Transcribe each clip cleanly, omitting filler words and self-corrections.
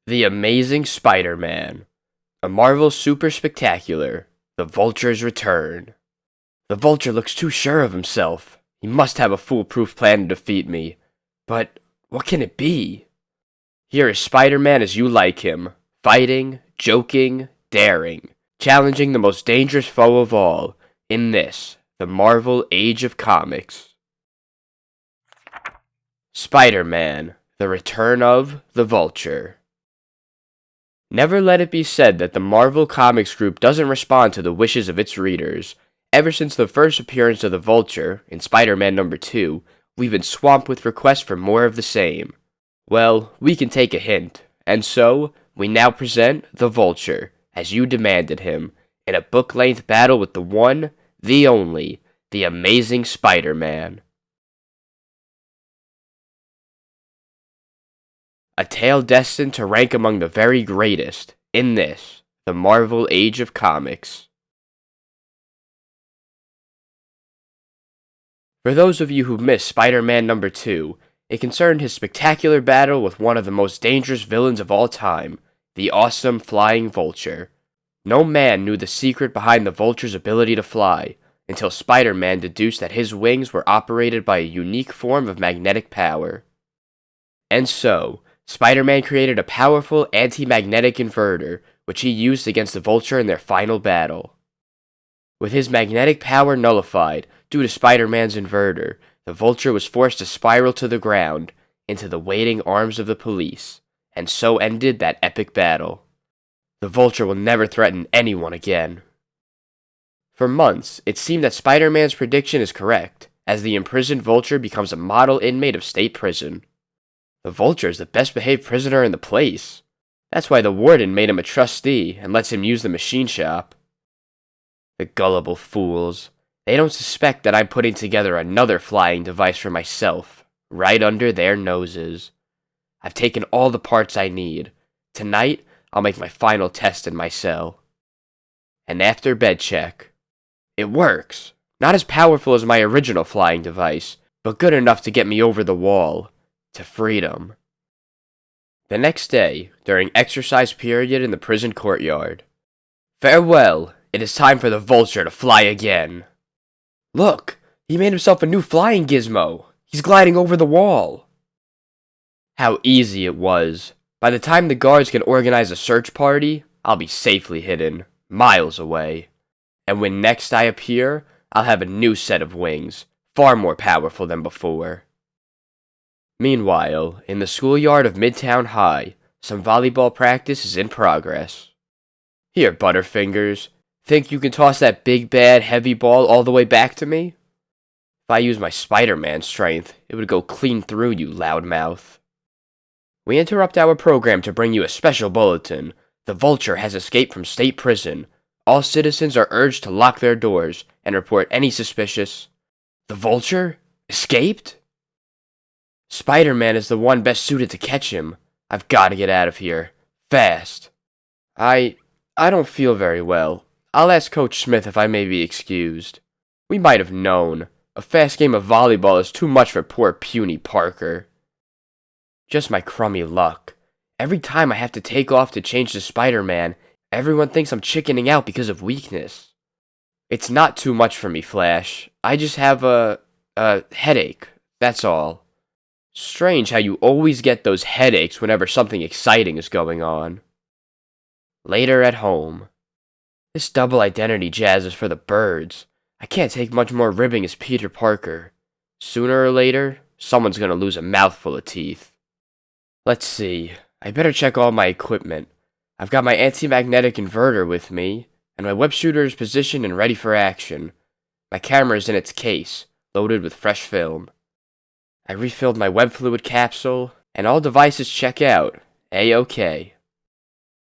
The Amazing Spider-Man, a Marvel Super Spectacular, The Vulture's Return. The Vulture looks too sure of himself. He must have a foolproof plan to defeat me. But what can it be? Here is Spider-Man as you like him, fighting, joking, daring, challenging the most dangerous foe of all, in this, the Marvel Age of Comics. Spider-Man, The Return of the Vulture. Never let it be said that the Marvel Comics group doesn't respond to the wishes of its readers. Ever since the first appearance of the Vulture, in Spider-Man number 2, we've been swamped with requests for more of the same. Well, we can take a hint, and so, we now present the Vulture, as you demanded him, in a book-length battle with the one, the only, the Amazing Spider-Man. A tale destined to rank among the very greatest, in this, the Marvel Age of Comics. For those of you who missed Spider-Man number 2, it concerned his spectacular battle with one of the most dangerous villains of all time, the awesome Flying Vulture. No man knew the secret behind the Vulture's ability to fly, until Spider-Man deduced that his wings were operated by a unique form of magnetic power. And so, Spider-Man created a powerful anti-magnetic inverter, which he used against the Vulture in their final battle. With his magnetic power nullified due to Spider-Man's inverter, the Vulture was forced to spiral to the ground, into the waiting arms of the police, and so ended that epic battle. The Vulture will never threaten anyone again. For months, it seemed that Spider-Man's prediction is correct, as the imprisoned Vulture becomes a model inmate of state prison. The Vulture is the best behaved prisoner in the place. That's why the warden made him a trustee and lets him use the machine shop. The gullible fools. They don't suspect that I'm putting together another flying device for myself, right under their noses. I've taken all the parts I need. Tonight, I'll make my final test in my cell. An after bed check. It works. Not as powerful as my original flying device, but good enough to get me over the wall. To freedom. The next day, during exercise period in the prison courtyard. Farewell, it is time for the Vulture to fly again. Look, he made himself a new flying gizmo. He's gliding over the wall. How easy it was. By the time the guards can organize a search party, I'll be safely hidden, miles away. And when next I appear, I'll have a new set of wings, far more powerful than before. Meanwhile, in the schoolyard of Midtown High, some volleyball practice is in progress. Here, Butterfingers, think you can toss that big bad heavy ball all the way back to me? If I use my Spider-Man strength, it would go clean through you, loudmouth. We interrupt our program to bring you a special bulletin. The Vulture has escaped from state prison. All citizens are urged to lock their doors and report any suspicious... The Vulture? Escaped? Spider-Man is the one best suited to catch him. I've got to get out of here. Fast. I don't feel very well. I'll ask Coach Smith if I may be excused. We might have known. A fast game of volleyball is too much for poor puny Parker. Just my crummy luck. Every time I have to take off to change to Spider-Man, everyone thinks I'm chickening out because of weakness. It's not too much for me, Flash. I just have a headache. That's all. Strange how you always get those headaches whenever something exciting is going on. Later at home. This double identity jazz is for the birds. I can't take much more ribbing as Peter Parker. Sooner or later, someone's gonna lose a mouthful of teeth. Let's see. I better check all my equipment. I've got my anti-magnetic inverter with me, and my web shooter is positioned and ready for action. My camera is in its case, loaded with fresh film. I refilled my web fluid capsule, and all devices check out. A-OK.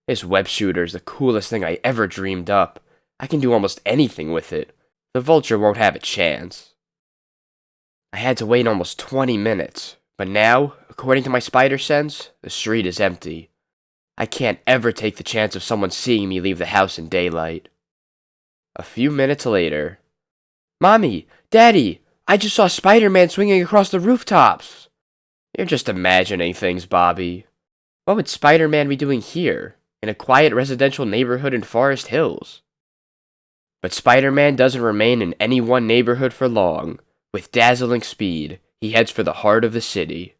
This web shooter is the coolest thing I ever dreamed up. I can do almost anything with it. The Vulture won't have a chance. I had to wait almost 20 minutes, but now, according to my spider sense, the street is empty. I can't ever take the chance of someone seeing me leave the house in daylight. A few minutes later. Mommy! Daddy! I just saw Spider-Man swinging across the rooftops! You're just imagining things, Bobby. What would Spider-Man be doing here, in a quiet residential neighborhood in Forest Hills? But Spider-Man doesn't remain in any one neighborhood for long. With dazzling speed, he heads for the heart of the city.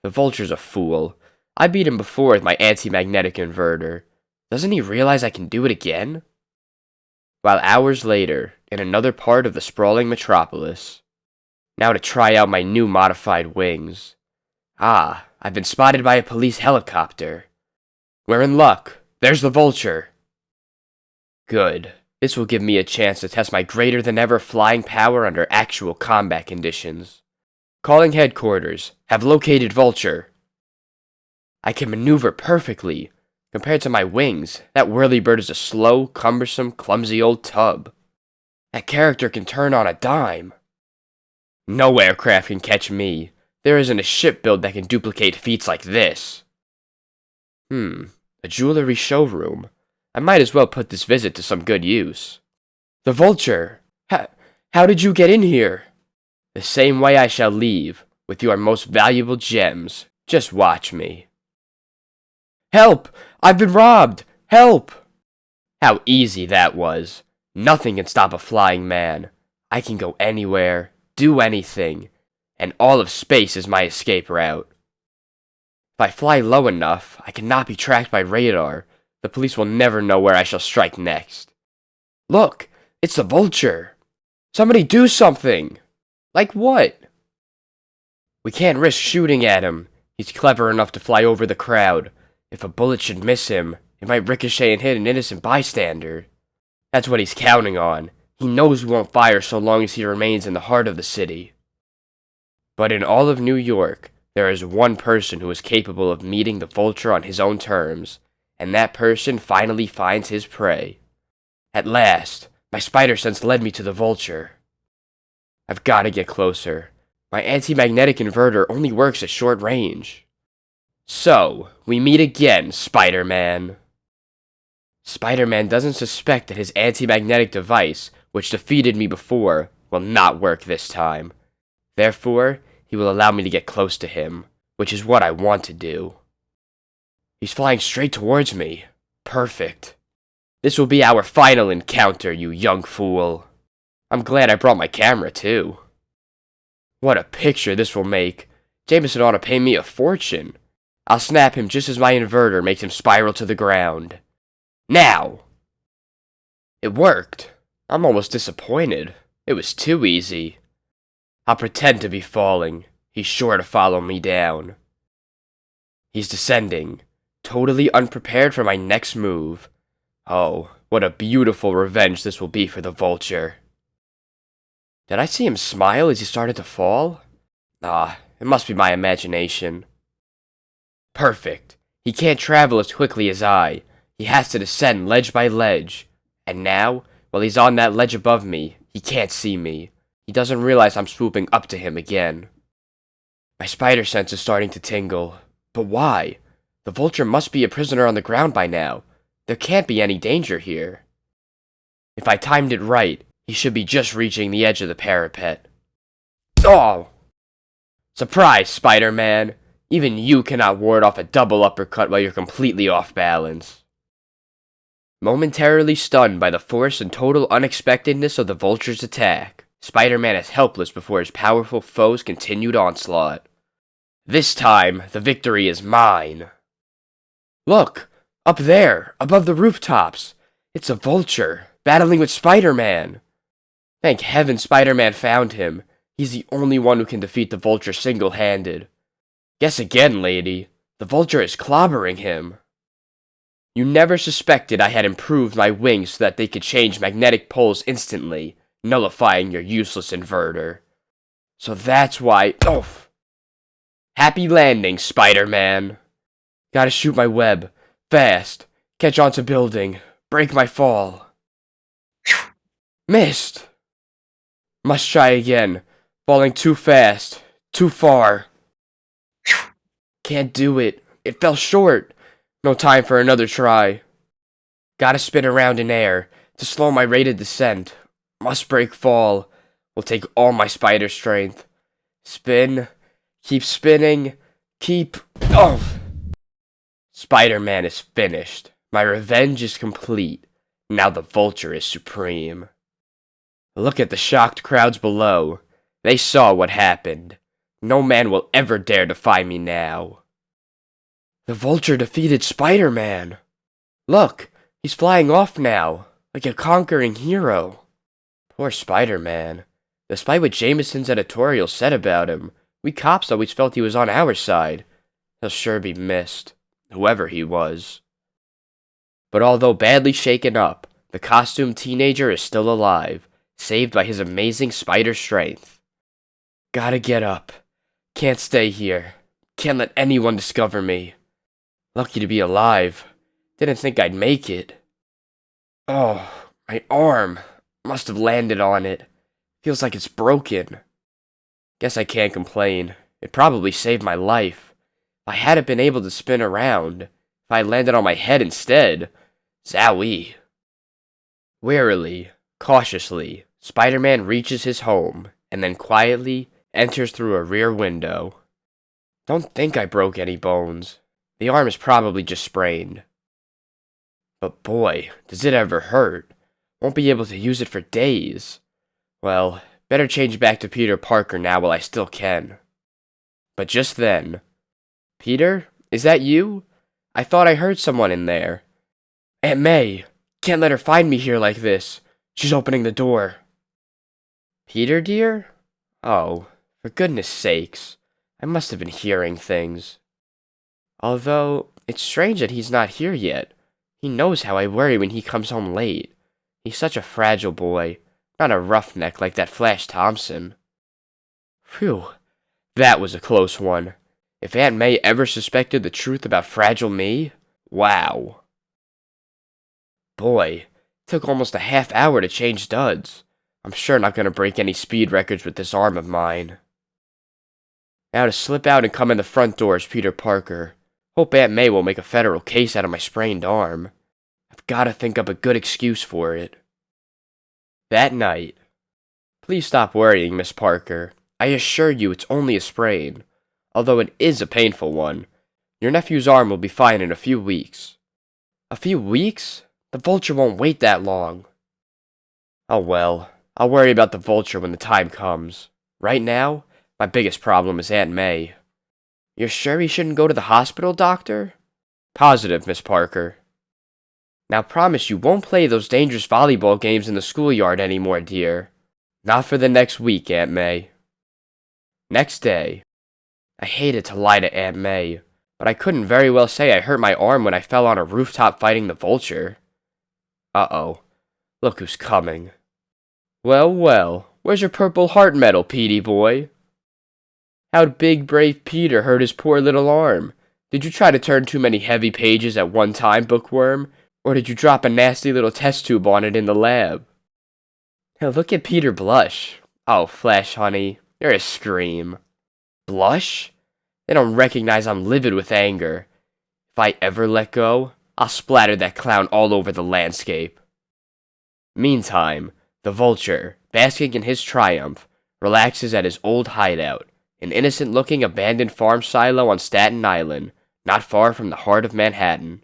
The Vulture's a fool. I beat him before with my anti-magnetic inverter. Doesn't he realize I can do it again? While hours later, in another part of the sprawling metropolis. Now to try out my new modified wings. Ah, I've been spotted by a police helicopter. We're in luck. There's the Vulture. Good. This will give me a chance to test my greater-than-ever flying power under actual combat conditions. Calling headquarters. Have located Vulture. I can maneuver perfectly. Compared to my wings, that whirlybird is a slow, cumbersome, clumsy old tub. That character can turn on a dime. No aircraft can catch me. There isn't a ship built that can duplicate feats like this. A jewelry showroom. I might as well put this visit to some good use. The Vulture! How did you get in here? The same way I shall leave, with your most valuable gems. Just watch me. Help! I've been robbed! Help! How easy that was. Nothing can stop a flying man. I can go anywhere, do anything, and all of space is my escape route. If I fly low enough, I cannot be tracked by radar. The police will never know where I shall strike next. Look, it's the Vulture. Somebody do something. Like what? We can't risk shooting at him. He's clever enough to fly over the crowd. If a bullet should miss him, it might ricochet and hit an innocent bystander. That's what he's counting on. He knows we won't fire so long as he remains in the heart of the city. But in all of New York, there is one person who is capable of meeting the Vulture on his own terms, and that person finally finds his prey. At last, my spider sense led me to the Vulture. I've got to get closer. My anti-magnetic inverter only works at short range. So, we meet again, Spider-Man. Spider-Man doesn't suspect that his anti-magnetic device, which defeated me before, will not work this time. Therefore, he will allow me to get close to him, which is what I want to do. He's flying straight towards me. Perfect. This will be our final encounter, you young fool. I'm glad I brought my camera, too. What a picture this will make. Jameson ought to pay me a fortune. I'll snap him just as my inverter makes him spiral to the ground. Now! It worked. I'm almost disappointed. It was too easy. I'll pretend to be falling. He's sure to follow me down. He's descending, totally unprepared for my next move. Oh, what a beautiful revenge this will be for the Vulture. Did I see him smile as he started to fall? It must be my imagination. Perfect. He can't travel as quickly as I. He has to descend ledge by ledge. And now, while he's on that ledge above me, he can't see me. He doesn't realize I'm swooping up to him again. My spider sense is starting to tingle. But why? The Vulture must be a prisoner on the ground by now. There can't be any danger here. If I timed it right, he should be just reaching the edge of the parapet. Oh! Surprise, Spider-Man! Even you cannot ward off a double uppercut while you're completely off balance. Momentarily stunned by the force and total unexpectedness of the Vulture's attack, Spider-Man is helpless before his powerful foe's continued onslaught. This time, the victory is mine. Look! Up there, above the rooftops! It's a Vulture, battling with Spider-Man! Thank heaven Spider-Man found him. He's the only one who can defeat the Vulture single-handed. Guess again, lady. The Vulture is clobbering him. You never suspected I had improved my wings so that they could change magnetic poles instantly, nullifying your useless inverter. So that's why... Oh! Happy landing, Spider-Man. Gotta shoot my web. Fast. Catch onto building. Break my fall. Missed! Must try again. Falling too fast. Too far. Can't do it. It fell short. No time for another try. Gotta spin around in air to slow my rate of descent. Must break fall. Will take all my spider strength. Spin. Keep spinning. Keep... Oh! Spider-Man is finished. My revenge is complete. Now the Vulture is supreme. Look at the shocked crowds below. They saw what happened. No man will ever dare defy me now. The Vulture defeated Spider-Man. Look, he's flying off now, like a conquering hero. Poor Spider-Man. Despite what Jameson's editorial said about him, we cops always felt he was on our side. He'll sure be missed, whoever he was. But although badly shaken up, the costumed teenager is still alive, saved by his amazing spider strength. Gotta get up. Can't stay here. Can't let anyone discover me. Lucky to be alive. Didn't think I'd make it. Oh, my arm. Must have landed on it. Feels like it's broken. Guess I can't complain. It probably saved my life. If I hadn't been able to spin around, if I landed on my head instead, zowie. Warily, cautiously, Spider-Man reaches his home, and then quietly enters through a rear window. Don't think I broke any bones. The arm is probably just sprained. But boy, does it ever hurt. Won't be able to use it for days. Well, better change back to Peter Parker now while I still can. But just then, Peter, is that you? I thought I heard someone in there. Aunt May, can't let her find me here like this. She's opening the door. Peter, dear? Oh, for goodness sakes. I must have been hearing things. Although, it's strange that he's not here yet. He knows how I worry when he comes home late. He's such a fragile boy, not a roughneck like that Flash Thompson. Phew, that was a close one. If Aunt May ever suspected the truth about fragile me, wow. Boy, it took almost a half hour to change duds. I'm sure not going to break any speed records with this arm of mine. Now to slip out and come in the front door is Peter Parker. Hope Aunt May won't make a federal case out of my sprained arm. I've got to think up a good excuse for it. That night. Please stop worrying, Miss Parker. I assure you it's only a sprain. Although it is a painful one. Your nephew's arm will be fine in a few weeks. A few weeks? The Vulture won't wait that long. Oh well, I'll worry about the Vulture when the time comes. Right now, my biggest problem is Aunt May. You're sure he shouldn't go to the hospital, Doctor? Positive, Miss Parker. Now promise you won't play those dangerous volleyball games in the schoolyard anymore, dear. Not for the next week, Aunt May. Next day. I hated to lie to Aunt May, but I couldn't very well say I hurt my arm when I fell on a rooftop fighting the Vulture. Uh-oh. Look who's coming. Well, well, where's your Purple Heart medal, Petey boy? How'd big brave Peter hurt his poor little arm? Did you try to turn too many heavy pages at one time, bookworm? Or did you drop a nasty little test tube on it in the lab? Now look at Peter blush. Oh, Flash, honey, you're a scream. Blush? They don't recognize I'm livid with anger. If I ever let go, I'll splatter that clown all over the landscape. Meantime, the Vulture, basking in his triumph, relaxes at his old hideout, an innocent-looking abandoned farm silo on Staten Island, not far from the heart of Manhattan.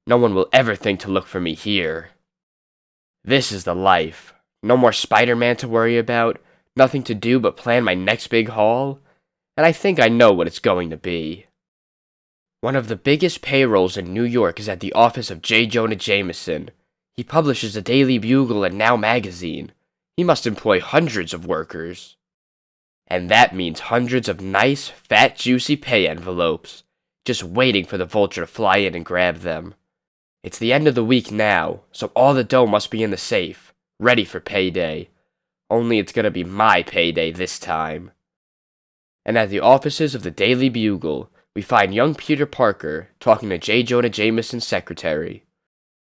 No one will ever think to look for me here. This is the life. No more Spider-Man to worry about, nothing to do but plan my next big haul, and I think I know what it's going to be. One of the biggest payrolls in New York is at the office of J. Jonah Jameson. He publishes the Daily Bugle and Now magazine. He must employ hundreds of workers. And that means hundreds of nice, fat, juicy pay envelopes, just waiting for the Vulture to fly in and grab them. It's the end of the week now, so all the dough must be in the safe, ready for payday. Only it's gonna be my payday this time. And at the offices of the Daily Bugle, we find young Peter Parker talking to J. Jonah Jameson's secretary.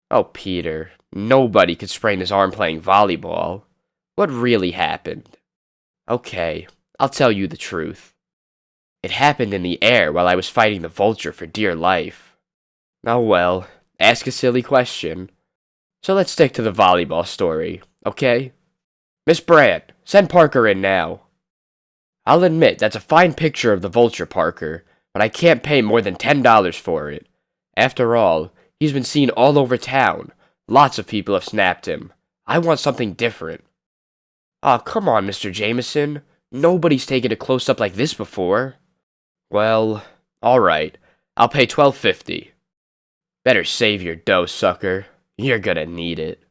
Oh, Peter, nobody could sprain his arm playing volleyball. What really happened? Okay, I'll tell you the truth. It happened in the air while I was fighting the Vulture for dear life. Oh well, ask a silly question. So let's stick to the volleyball story, okay? Miss Brandt, send Parker in now. I'll admit that's a fine picture of the Vulture, Parker, but I can't pay more than $10 for it. After all, he's been seen all over town. Lots of people have snapped him. I want something different. Aw, come on, Mr. Jameson. Nobody's taken a close-up like this before. Well, alright. I'll pay $12.50. Better save your dough, sucker. You're gonna need it.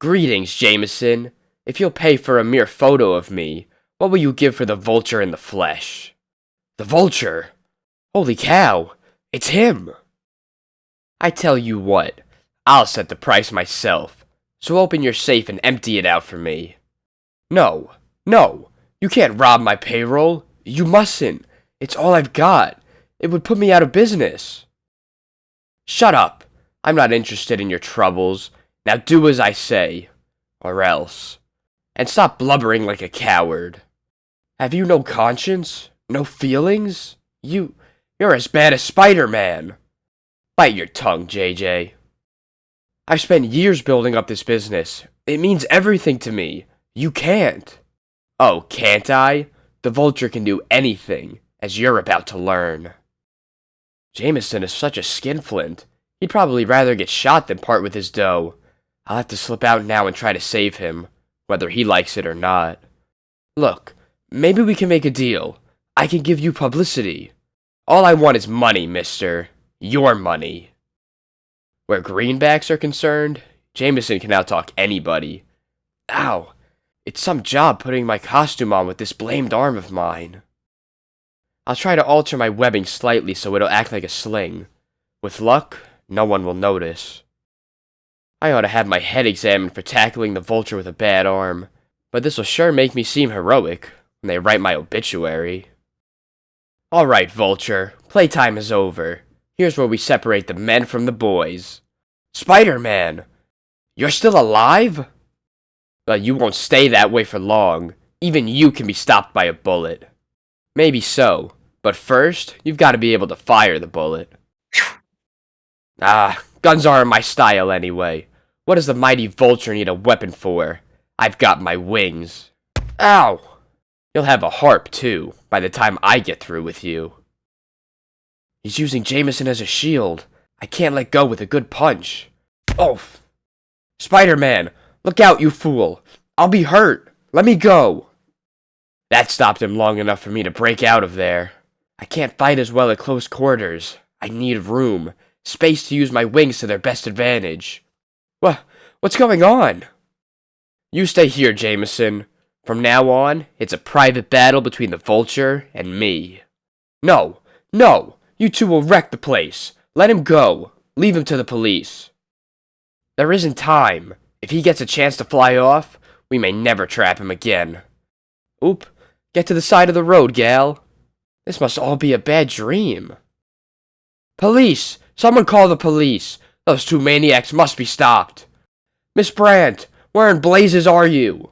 Greetings, Jameson. If you'll pay for a mere photo of me, what will you give for the Vulture in the flesh? The Vulture? Holy cow! It's him! I tell you what, I'll set the price myself, so open your safe and empty it out for me. No, you can't rob my payroll. You mustn't. It's all I've got. It would put me out of business. Shut up. I'm not interested in your troubles. Now do as I say, or else. And stop blubbering like a coward. Have you no conscience? No feelings? You're as bad as Spider-Man. Bite your tongue, JJ. I've spent years building up this business. It means everything to me. You can't. Oh, can't I? The Vulture can do anything, as you're about to learn. Jameson is such a skinflint. He'd probably rather get shot than part with his dough. I'll have to slip out now and try to save him, whether he likes it or not. Look, maybe we can make a deal. I can give you publicity. All I want is money, mister. Your money. Where greenbacks are concerned, Jameson can outtalk anybody. Ow! It's some job putting my costume on with this blamed arm of mine. I'll try to alter my webbing slightly so it'll act like a sling. With luck, no one will notice. I ought to have my head examined for tackling the Vulture with a bad arm, but this'll sure make me seem heroic when they write my obituary. Alright, Vulture, playtime is over. Here's where we separate the men from the boys. Spider-Man! You're still alive? Well, you won't stay that way for long. Even you can be stopped by a bullet. Maybe so, but first, you've got to be able to fire the bullet. Guns aren't my style anyway. What does the mighty Vulture need a weapon for? I've got my wings. Ow! You'll have a harp, too, by the time I get through with you. He's using Jameson as a shield. I can't let go with a good punch. Oof! Spider-Man, look out, you fool! I'll be hurt! Let me go! That stopped him long enough for me to break out of there. I can't fight as well at close quarters. I need room. Space to use my wings to their best advantage. What's going on? You stay here, Jameson. From now on, it's a private battle between the Vulture and me. No! You two will wreck the place. Let him go. Leave him to the police. There isn't time. If he gets a chance to fly off, we may never trap him again. Oop, get to the side of the road, gal. This must all be a bad dream. Police! Someone call the police. Those two maniacs must be stopped. Miss Brandt, where in blazes are you?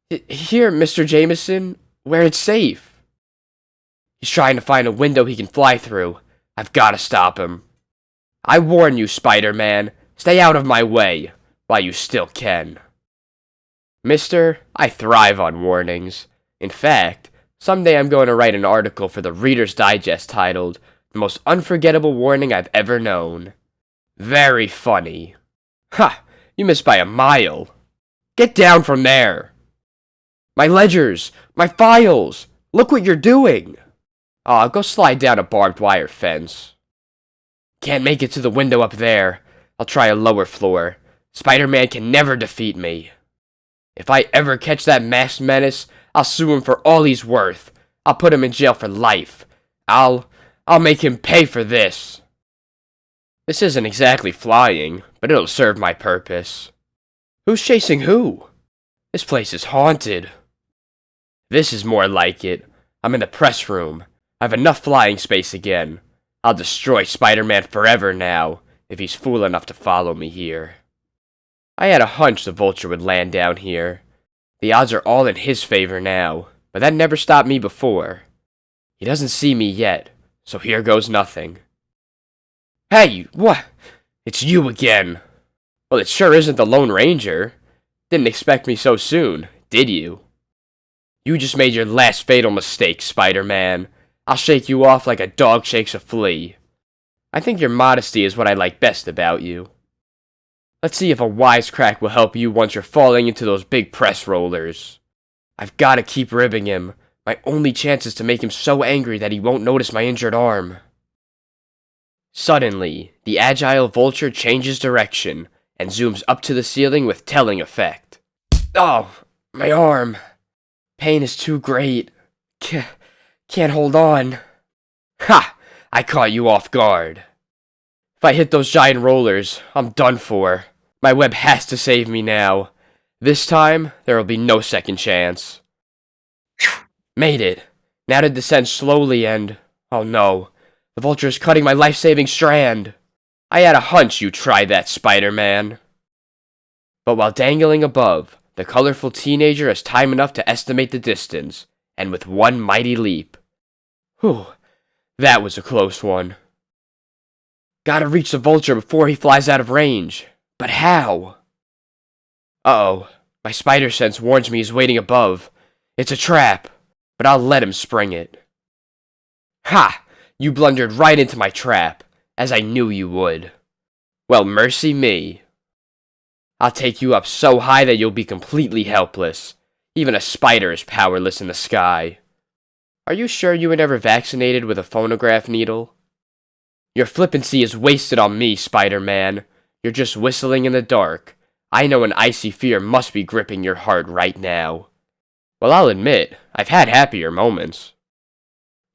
Here, Mr. Jameson, where it's safe. He's trying to find a window he can fly through. I've got to stop him. I warn you, Spider-Man, stay out of my way, while you still can. Mister, I thrive on warnings. In fact, someday I'm going to write an article for the Reader's Digest titled, The Most Unforgettable Warning I've Ever Known. Very funny. Ha! You missed by a mile. Get down from there! My ledgers! My files! Look what you're doing! Aw, go slide down a barbed wire fence. Can't make it to the window up there. I'll try a lower floor. Spider-Man can never defeat me. If I ever catch that masked menace, I'll sue him for all he's worth. I'll put him in jail for life. I'll make him pay for this. This isn't exactly flying, but it'll serve my purpose. Who's chasing who? This place is haunted. This is more like it. I'm in the press room. I have enough flying space again. I'll destroy Spider-Man forever now, if he's fool enough to follow me here. I had a hunch the Vulture would land down here. The odds are all in his favor now, but that never stopped me before. He doesn't see me yet, so here goes nothing. Hey, what? It's you again. Well, it sure isn't the Lone Ranger. Didn't expect me so soon, did you? You just made your last fatal mistake, Spider-Man. I'll shake you off like a dog shakes a flea. I think your modesty is what I like best about you. Let's see if a wisecrack will help you once you're falling into those big press rollers. I've got to keep ribbing him. My only chance is to make him so angry that he won't notice my injured arm. Suddenly, the agile Vulture changes direction and zooms up to the ceiling with telling effect. Oh, my arm. Pain is too great. Can't hold on. Ha! I caught you off guard. If I hit those giant rollers, I'm done for. My web has to save me now. This time, there will be no second chance. Made it. Now to descend slowly and... oh no. The Vulture is cutting my life-saving strand. I had a hunch you'd try that, Spider-Man. But while dangling above, the colorful teenager has time enough to estimate the distance, and with one mighty leap. Whew, that was a close one. Gotta reach the Vulture before he flies out of range. But how? Uh-oh, my spider sense warns me he's waiting above. It's a trap, but I'll let him spring it. Ha! You blundered right into my trap, as I knew you would. Well, mercy me. I'll take you up so high that you'll be completely helpless. Even a spider is powerless in the sky. Are you sure you were never vaccinated with a phonograph needle? Your flippancy is wasted on me, Spider-Man. You're just whistling in the dark. I know an icy fear must be gripping your heart right now. Well, I'll admit, I've had happier moments.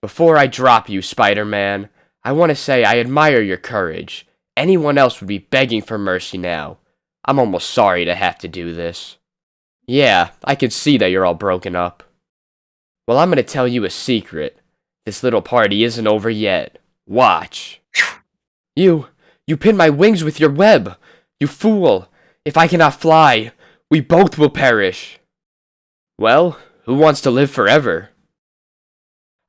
Before I drop you, Spider-Man, I want to say I admire your courage. Anyone else would be begging for mercy now. I'm almost sorry to have to do this. Yeah, I can see that you're all broken up. Well, I'm going to tell you a secret. This little party isn't over yet. Watch. You pinned my wings with your web. You fool. If I cannot fly, we both will perish. Well, who wants to live forever?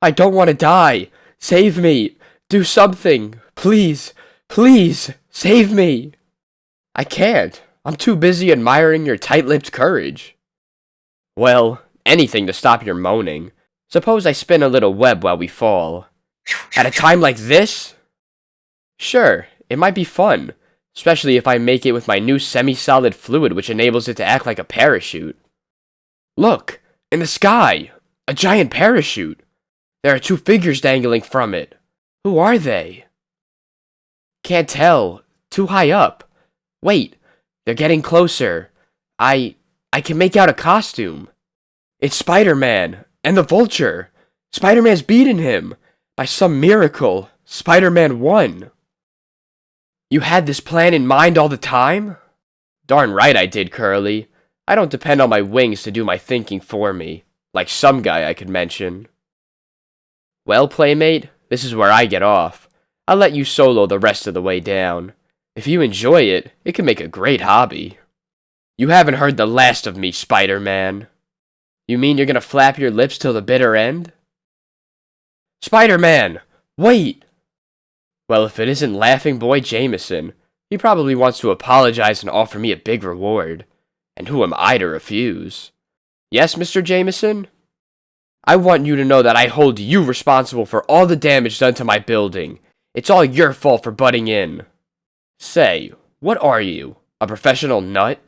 I don't want to die. Save me. Do something. Please, please, save me. I can't. I'm too busy admiring your tight-lipped courage. Well, anything to stop your moaning. Suppose I spin a little web while we fall. At a time like this? Sure, it might be fun, especially if I make it with my new semi-solid fluid which enables it to act like a parachute. Look, in the sky, a giant parachute. There are two figures dangling from it. Who are they? Can't tell. Too high up. Wait, they're getting closer. I can make out a costume. It's Spider-Man and the Vulture. Spider-Man's beaten him. By some miracle, Spider-Man won. You had this plan in mind all the time? Darn right I did, Curly. I don't depend on my wings to do my thinking for me, like some guy I could mention. Well, Playmate, this is where I get off. I'll let you solo the rest of the way down. If you enjoy it, it can make a great hobby. You haven't heard the last of me, Spider-Man. You mean you're gonna flap your lips till the bitter end? Spider-Man! Wait! Well, if it isn't Laughing Boy Jameson, he probably wants to apologize and offer me a big reward. And who am I to refuse? Yes, Mr. Jameson? I want you to know that I hold you responsible for all the damage done to my building. It's all your fault for butting in. Say, what are you? A professional nut?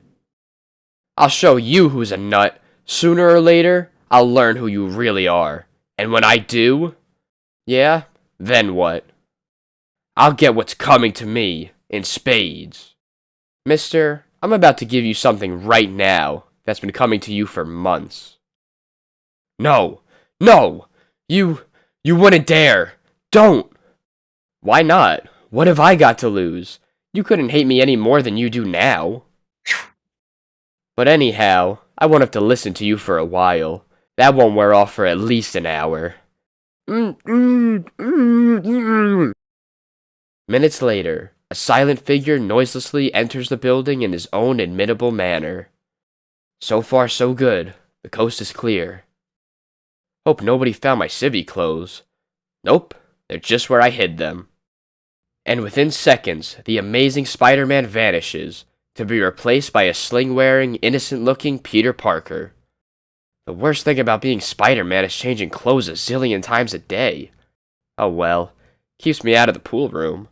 I'll show you who's a nut. Sooner or later, I'll learn who you really are. And when I do... yeah? Then what? I'll get what's coming to me, in spades. Mister, I'm about to give you something right now that's been coming to you for months. No! No! You wouldn't dare! Don't! Why not? What have I got to lose? You couldn't hate me any more than you do now. But anyhow, I won't have to listen to you for a while. That won't wear off for at least an hour. Minutes later, a silent figure noiselessly enters the building in his own inimitable manner. So far, so good. The coast is clear. Hope nobody found my civvy clothes. Nope, they're just where I hid them. And within seconds, the amazing Spider-Man vanishes, to be replaced by a sling-wearing, innocent-looking Peter Parker. The worst thing about being Spider-Man is changing clothes a zillion times a day. Oh well, keeps me out of the pool room.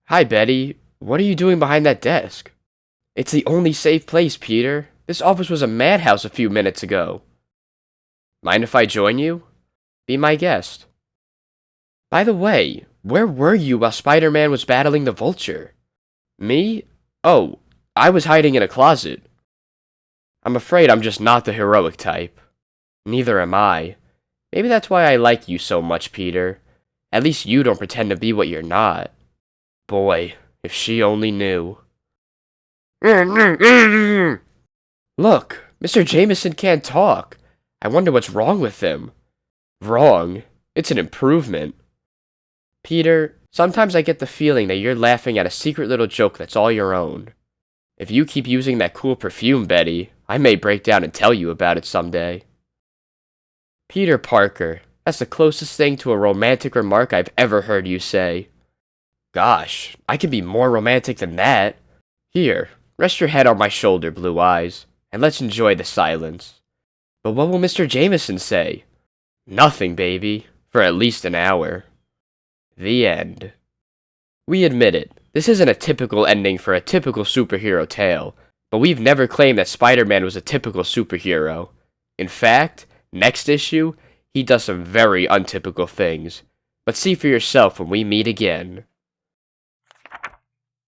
Hi, Betty. What are you doing behind that desk? It's the only safe place, Peter. This office was a madhouse a few minutes ago. Mind if I join you? Be my guest. By the way, where were you while Spider-Man was battling the Vulture? Me? Oh, I was hiding in a closet. I'm afraid I'm just not the heroic type. Neither am I. Maybe that's why I like you so much, Peter. At least you don't pretend to be what you're not. Boy, if she only knew. Look, Mr. Jameson can't talk. I wonder what's wrong with him. Wrong? It's an improvement. Peter, sometimes I get the feeling that you're laughing at a secret little joke that's all your own. If you keep using that cool perfume, Betty, I may break down and tell you about it someday. Peter Parker, that's the closest thing to a romantic remark I've ever heard you say. Gosh, I can be more romantic than that. Here, rest your head on my shoulder, Blue Eyes, and let's enjoy the silence. But what will Mr. Jameson say? Nothing, baby, for at least an hour. The end. We admit it, this isn't a typical ending for a typical superhero tale, but we've never claimed that Spider-Man was a typical superhero. In fact, next issue, he does some very untypical things. But see for yourself when we meet again.